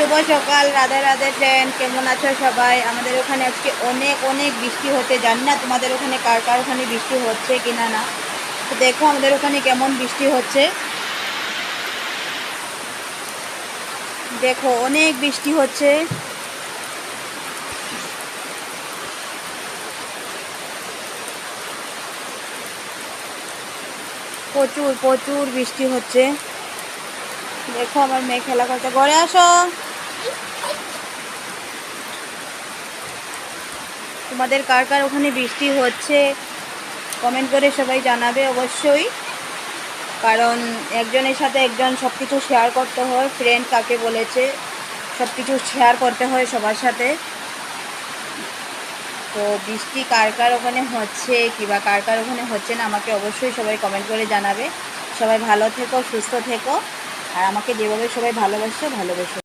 শুভ সকাল, রাধে রাধে ফ্রেন্ড, কেমন আছো সবাই? আমাদের ওখানে আজকে অনেক অনেক বৃষ্টি হচ্ছে। জানি না তোমাদের ওখানে কার কার ওখানে বৃষ্টি হচ্ছে কিনা না। তো দেখো আমাদের ওখানে কেমন বৃষ্টি হচ্ছে। দেখো অনেক বৃষ্টি হচ্ছে। প্রচুর প্রচুর বৃষ্টি হচ্ছে। দেখো আমার মেয়ে খেলা করতে, ঘরে আসো। তোমাদের কার কার ওখানে বৃষ্টি হচ্ছে কমেন্ট করে সবাই জানাবে অবশ্যই। কারণ একজনের সাথে একজন সব কিছু শেয়ার করতে হয়। ফ্রেন্ড কাকে বলেছে, সব কিছু শেয়ার করতে হয় সবার সাথে। তো বৃষ্টি কার কার ওখানে হচ্ছে কিংবা কার কার ওখানে হচ্ছে না আমাকে অবশ্যই সবাই কমেন্ট করে জানাবে। সবাই ভালো থেকো, সুস্থ থেকো, আর আমাকে যেভাবে সবাই ভালোবাসো ভালোবাসো।